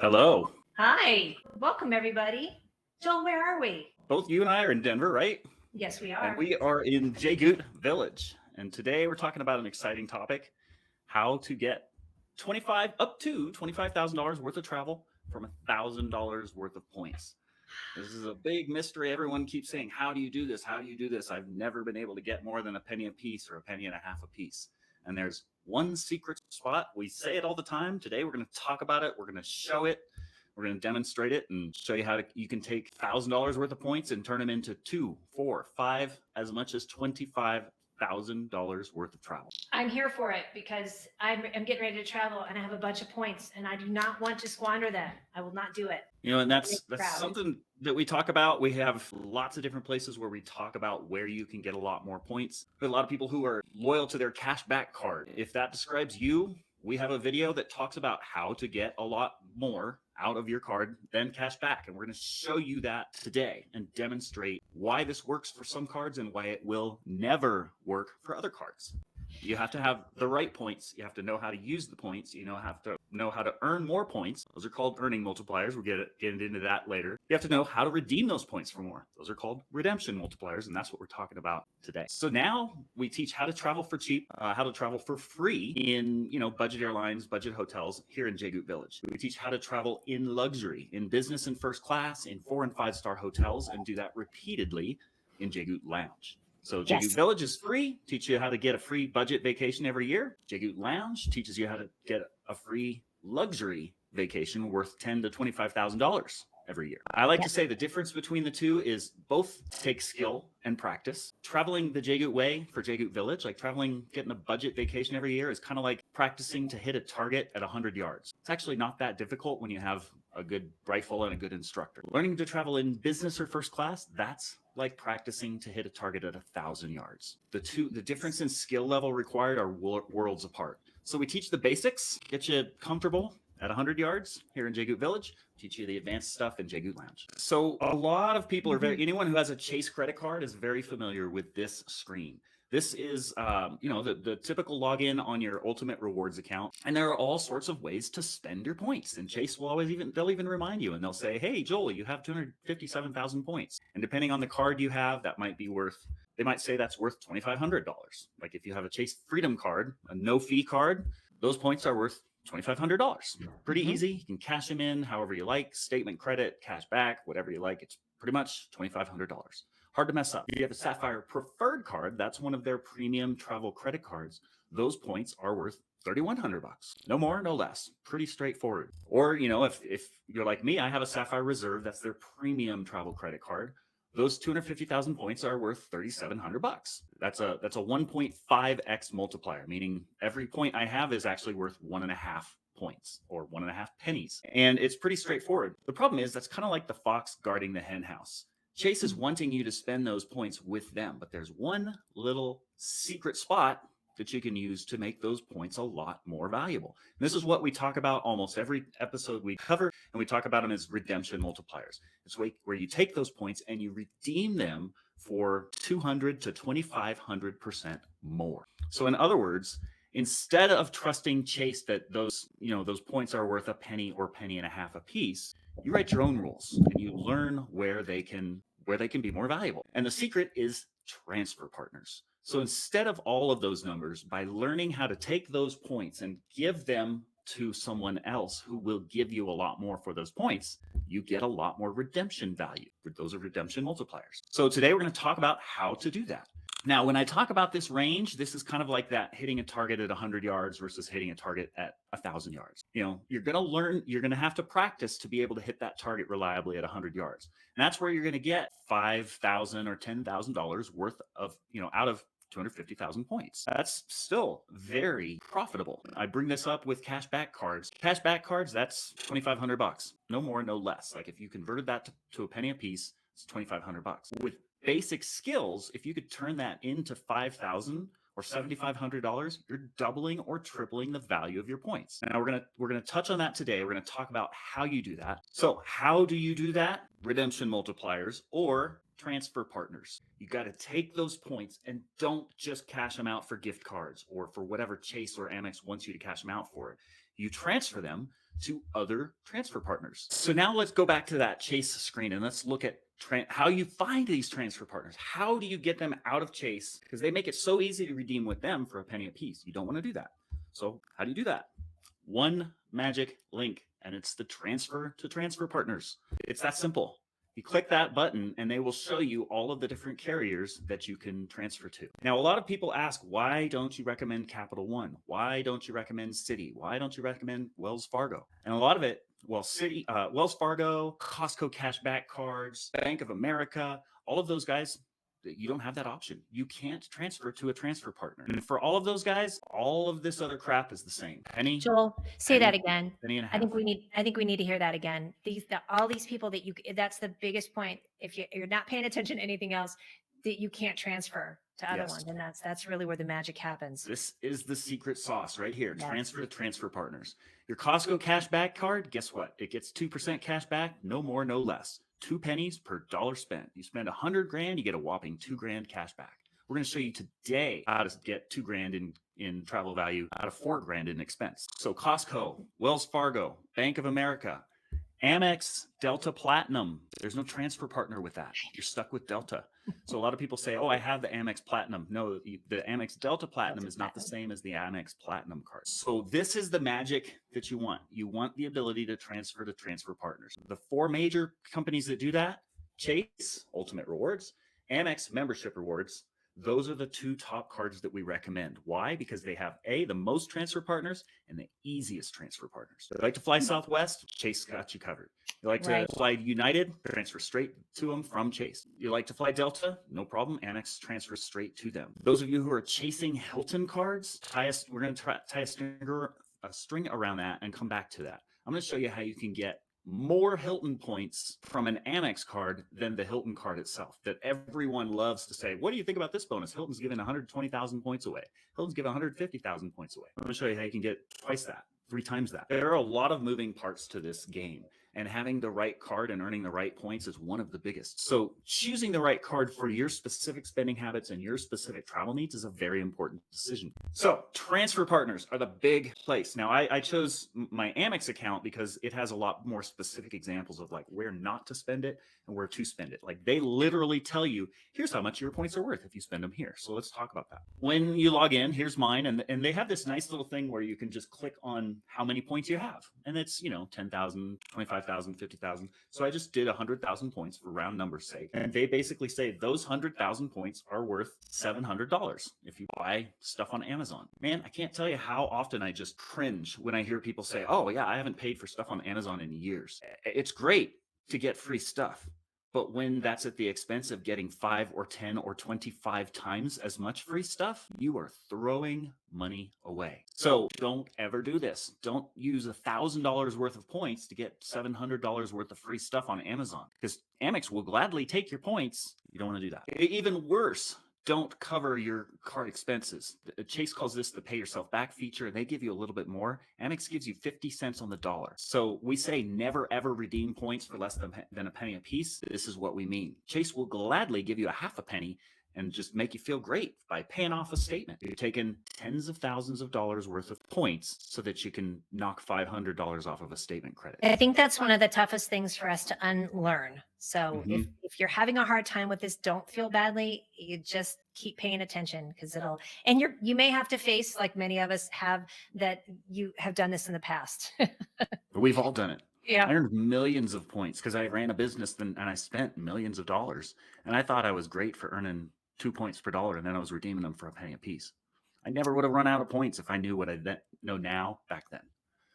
Hello. Hi, welcome everybody. Joel, where are we? Both you and I are in Denver, right? Yes, we And are. we are in Jagut Village. And today we're talking about an exciting topic, how to get 25 up to $25,000 worth of travel from $1,000 worth of points. This is a big mystery. Everyone keeps saying, how do you do this? How do you do this? I've never been able to get more than a penny a piece or a penny and a half a piece. And there's one secret spot. We say it all the time. Today we're going to talk about it. We're going to show it. We're going to demonstrate it and show you how you can take $1,000 worth of points and turn them into two, four, five, as much as $25,000 worth of travel. I'm here for it because I'm getting ready to travel and I have a bunch of points and I do not want to squander them. I will not do it. And that's Proud. something that we talk about. We have lots of different places where we talk about where you can get a lot more points. But a lot of people who are loyal to their cashback card. If that describes you, we have a video that talks about how to get a lot more out of your card than cash back. And we're going to show you that today and demonstrate why this works for some cards and why it will never work for other cards. You have to have the right points. You have to know how to use the points. Have to know how to earn more points. Those are called earning multipliers. We'll get into that later. You have to know how to redeem those points for more. Those are called redemption multipliers, and that's what we're talking about today. So now we teach how to travel for cheap, how to travel for free in budget airlines, budget hotels here in Jagut Village. We teach how to travel in luxury, in business and first class, in 4- and 5-star hotels, and do that repeatedly in Jagut Lounge. So Jagut Village is free, teach you how to get a free budget vacation every year. Jagut Lounge teaches you how to get a free luxury vacation worth $10,000 to $25,000 every year. I like to say the difference between the two is both take skill and practice. Traveling the Jagut way for Jagut Village, like getting a budget vacation every year, is kind of like practicing to hit a target at 100 yards. It's actually not that difficult when you have a good rifle and a good instructor. Learning to travel in business or first class, that's like practicing to hit a target at 1,000 yards. The difference in skill level required are worlds apart. So we teach the basics, get you comfortable at 100 yards here in Jagut Village, teach you the advanced stuff in Jagut Lounge. So a lot of people anyone who has a Chase credit card is very familiar with this screen. This is, the typical login on your Ultimate Rewards account. And there are all sorts of ways to spend your points. And Chase will they'll even remind you and they'll say, hey, Joel, you have 257,000 points. And depending on the card you have, they might say that's worth $2,500. Like if you have a Chase Freedom card, a no fee card, those points are worth $2,500. Pretty easy. You can cash them in however you like, statement credit, cash back, whatever you like. It's pretty much $2,500. Hard to mess up. If you have a Sapphire Preferred card, that's one of their premium travel credit cards. Those points are worth $3,100. No more, no less. Pretty straightforward. Or, if you're like me, I have a Sapphire Reserve. That's their premium travel credit card. Those 250,000 points are worth $3,700. That's a 1.5x multiplier, meaning every point I have is actually worth 1.5 points or 1.5 pennies. And it's pretty straightforward. The problem is that's kind of like the fox guarding the hen house. Chase is wanting you to spend those points with them, but there's one little secret spot that you can use to make those points a lot more valuable. And this is what we talk about almost every episode we cover, and we talk about them as redemption multipliers. It's where you take those points and you redeem them for 200 to 2,500% more. So in other words, instead of trusting Chase that those points are worth a penny or penny and a half a piece, you write your own rules and you learn where they can be more valuable. And the secret is transfer partners. So instead of all of those numbers, by learning how to take those points and give them to someone else who will give you a lot more for those points, you get a lot more redemption value. Those are redemption multipliers. So today we're going to talk about how to do that. Now, when I talk about this range, this is kind of like that hitting a target at 100 yards versus hitting a target at 1,000 yards. You're going to learn, you're going to have to practice to be able to hit that target reliably at 100 yards. And that's where you're going to get $5,000 or $10,000 worth of, out of 250,000 points. That's still very profitable. I bring this up with cashback cards. Cashback cards, that's $2,500. No more, no less. Like if you converted that to a penny a piece, it's $2,500. With basic skills, if you could turn that into $5,000 or $7,500, you're doubling or tripling the value of your points. Now we're gonna touch on that today. We're gonna talk about how you do that. So how do you do that? Redemption multipliers or transfer partners. You got to take those points and don't just cash them out for gift cards or for whatever Chase or Amex wants you to cash them out for. You transfer them to other transfer partners. So now let's go back to that Chase screen and let's look at how you find these transfer partners. How do you get them out of Chase? Because they make it so easy to redeem with them for a penny a piece. You don't want to do that. So how do you do that? One magic link, and it's the transfer to transfer partners. It's that simple. You click that button and they will show you all of the different carriers that you can transfer to. Now, a lot of people ask, why don't you recommend Capital One? Why don't you recommend Citi? Why don't you recommend Wells Fargo? And a lot of it, well, Wells Fargo, Costco cashback cards, Bank of America, all of those guys, you don't have that option. You can't transfer to a transfer partner. And for all of those guys, all of this other crap is the same. Penny. Joel, say penny, that again. Penny and a half. I think we need to hear that again. All these people that's the biggest point. If you're not paying attention to anything else, that you can't transfer to other ones. And that's really where the magic happens. This is the secret sauce right here. Yes. Transfer to transfer partners. Your Costco cashback card, guess what? It gets 2% cash back, no more, no less. 2 pennies per dollar spent. You spend $100,000, you get a whopping $2,000 cash back. We're going to show you today how to get $2,000 in travel value out of $4,000 in expense. So Costco, Wells Fargo, Bank of America, Amex, Delta Platinum. There's no transfer partner with that. You're stuck with Delta. So a lot of people say, oh, I have the Amex Platinum. No, the Amex Delta Platinum is not the same as the Amex Platinum card. So this is the magic that you want. You want the ability to transfer to transfer partners. The 4 major companies that do that, Chase, Ultimate Rewards, Amex Membership Rewards, those are the 2 top cards that we recommend. Why? Because they have the most transfer partners and the easiest transfer partners. If you like to fly Southwest, Chase got you covered. You like to fly United, transfer straight to them from Chase. You like to fly Delta, no problem. Amex transfers straight to them. Those of you who are chasing Hilton cards, we're going to tie a string around that and come back to that. I'm going to show you how you can get more Hilton points from an Amex card than the Hilton card itself, that everyone loves to say, what do you think about this bonus? Hilton's giving 120,000 points away. Hilton's giving 150,000 points away. I'm going to show you how you can get twice that, 3 times that. There are a lot of moving parts to this game, and having the right card and earning the right points is one of the biggest. So choosing the right card for your specific spending habits and your specific travel needs is a very important decision. So transfer partners are the big place. Now I chose my Amex account because it has a lot more specific examples of like where not to spend it and where to spend it. Like they literally tell you, here's how much your points are worth if you spend them here. So let's talk about that. When you log in, here's mine. And they have this nice little thing where you can just click on how many points you have. And it's, 10,000, 25,000, 50,000. So I just did 100,000 points for round numbers sake. And they basically say those 100,000 points are worth $700 if you buy stuff on Amazon. Man, I can't tell you how often I just cringe when I hear people say, oh yeah, I haven't paid for stuff on Amazon in years. It's great to get free stuff, but when that's at the expense of getting 5 or 10 or 25 times as much free stuff, you are throwing money away. So don't ever do this. Don't use $1,000 worth of points to get $700 worth of free stuff on Amazon, because Amex will gladly take your points. You don't want to do that. Even worse, don't cover your card expenses. Chase calls this the pay yourself back feature. They give you a little bit more. Amex gives you 50 cents on the dollar. So we say never ever redeem points for less than a penny a piece. This is what we mean. Chase will gladly give you a half a penny and just make you feel great by paying off a statement. You're taking tens of thousands of dollars worth of points so that you can knock $500 off of a statement credit. I think that's one of the toughest things for us to unlearn. So if you're having a hard time with this, don't feel badly. You just keep paying attention, because you may have to face, like many of us have, that you have done this in the past. We've all done it. Yeah. I earned millions of points because I ran a business and I spent millions of dollars. And I thought I was great for earning 2 points per dollar, and then I was redeeming them for a penny a piece. I never would have run out of points if I knew what I know now back then.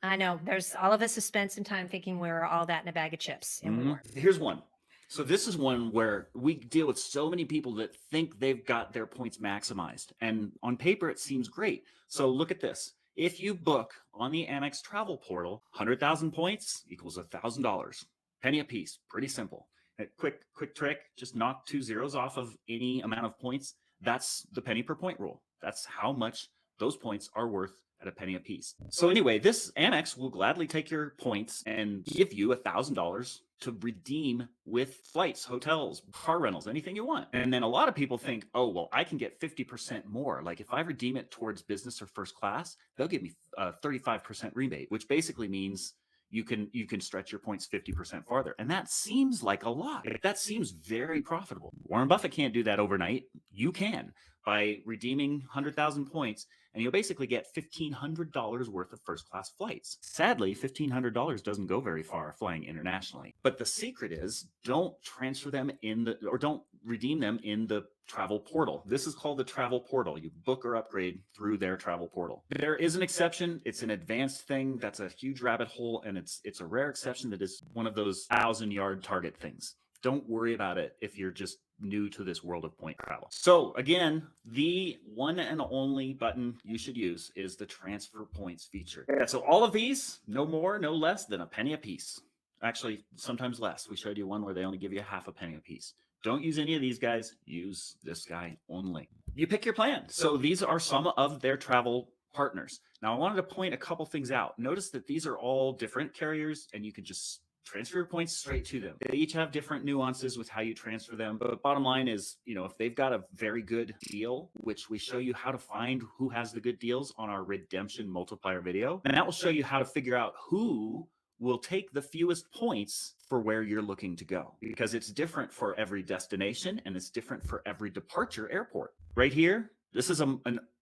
I know. All of us have spent some time thinking we're all that in a bag of chips. And Here's one. So this is one where we deal with so many people that think they've got their points maximized. And on paper, it seems great. So look at this. If you book on the Amex travel portal, 100,000 points equals $1,000. Penny a piece. Pretty simple. A quick trick, just knock 2 zeros off of any amount of points. That's the penny per point rule. That's how much those points are worth at a penny a piece. So anyway, this Amex will gladly take your points and give you $1,000 to redeem with flights, hotels, car rentals, anything you want. And then a lot of people think, oh, well, I can get 50% more. Like if I redeem it towards business or first class, they'll give me a 35% rebate, which basically means you can stretch your points 50% farther. And that seems like a lot. That seems very profitable. Warren Buffett can't do that overnight. You can by redeeming 100,000 points, and you'll basically get $1,500 worth of first class flights. Sadly, $1,500 doesn't go very far flying internationally. But the secret is don't transfer them don't redeem them in the travel portal. This is called the travel portal. You book or upgrade through their travel portal. There is an exception. It's an advanced thing. That's a huge rabbit hole, and it's a rare exception that is one of those 1,000-yard target things. Don't worry about it if you're just new to this world of point travel. So again, the one and only button you should use is the transfer points feature. So all of these, no more, no less than a penny a piece. Actually, sometimes less. We showed you one where they only give you half a penny a piece. Don't use any of these guys. Use this guy only. You pick your plan. So these are some of their travel partners. Now, I wanted to point a couple things out. Notice that these are all different carriers, and you can just transfer your points straight to them. They each have different nuances with how you transfer them. But bottom line is, if they've got a very good deal, which we show you how to find who has the good deals on our redemption multiplier video, and that will show you how to figure out who will take the fewest points for where you're looking to go, because it's different for every destination and it's different for every departure airport. Right here, this is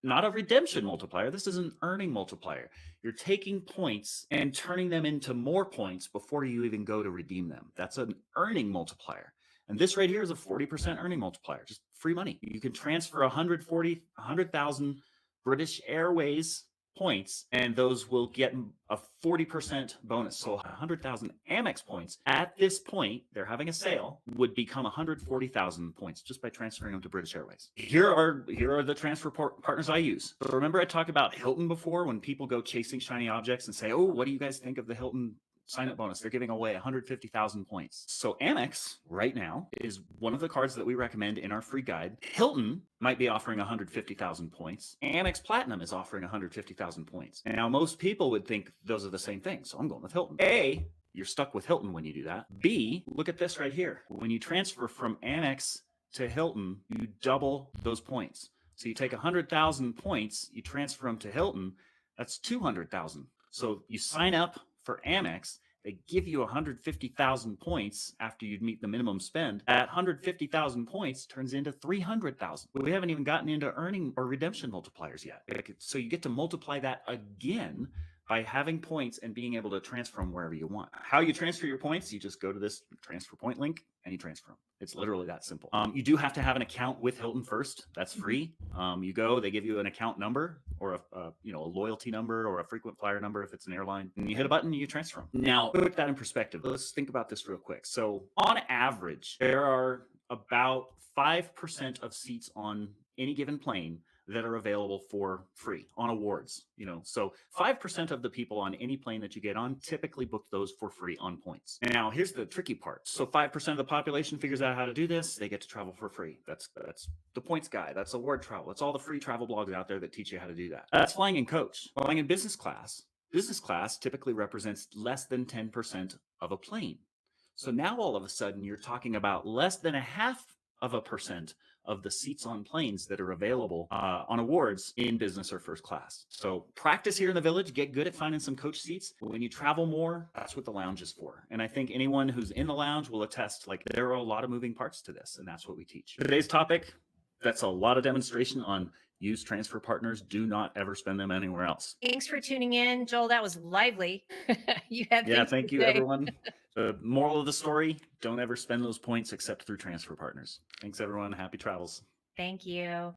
not a redemption multiplier. This is an earning multiplier. You're taking points and turning them into more points before you even go to redeem them. That's an earning multiplier. And this right here is a 40% earning multiplier, just free money. You can transfer 100,000 British Airways points, and those will get a 40% bonus. So 100,000 Amex points at this point, they're having a sale, would become 140,000 points just by transferring them to British Airways. Here are the transfer partners I use. So remember I talked about Hilton before, when people go chasing shiny objects and say, oh, what do you guys think of the Hilton sign-up bonus? They're giving away 150,000 points. So Amex right now is one of the cards that we recommend in our free guide. Hilton might be offering 150,000 points. Amex Platinum is offering 150,000 points. And now most people would think those are the same thing. So I'm going with Hilton. A, you're stuck with Hilton when you do that. B, look at this right here. When you transfer from Amex to Hilton, you double those points. So you take 100,000 points, you transfer them to Hilton, that's 200,000. So you sign up for Amex, they give you 150,000 points after you meet the minimum spend. At 150,000 points turns into 300,000. We haven't even gotten into earning or redemption multipliers yet. So you get to multiply that again by having points and being able to transfer them wherever you want. How you transfer your points, you just go to this transfer point link and you transfer them. It's literally that simple. You do have to have an account with Hilton first. That's free. You go, they give you an account number or a loyalty number or a frequent flyer number if it's an airline, and you hit a button, you transfer them. Now, put that in perspective. Let's think about this real quick. So on average, there are about 5% of seats on any given plane that are available for free on awards. So 5% of the people on any plane that you get on typically book those for free on points. Now, here's the tricky part. So 5% of the population figures out how to do this. They get to travel for free. That's the points guy. That's award travel. It's all the free travel blogs out there that teach you how to do that. That's flying in coach. Flying in business class. Business class typically represents less than 10% of a plane. So now all of a sudden you're talking about less than 0.5% of the seats on planes that are available on awards in business or first class. So practice here in the village, get good at finding some coach seats. When you travel more, that's what the lounge is for. And I think anyone who's in the lounge will attest, there are a lot of moving parts to this, and that's what we teach. Today's topic, that's a lot of demonstration on use transfer partners. Do not ever spend them anywhere else. Thanks for tuning in, Joel. That was lively. Thank you, everyone. The moral of the story, don't ever spend those points except through transfer partners. Thanks, everyone. Happy travels. Thank you.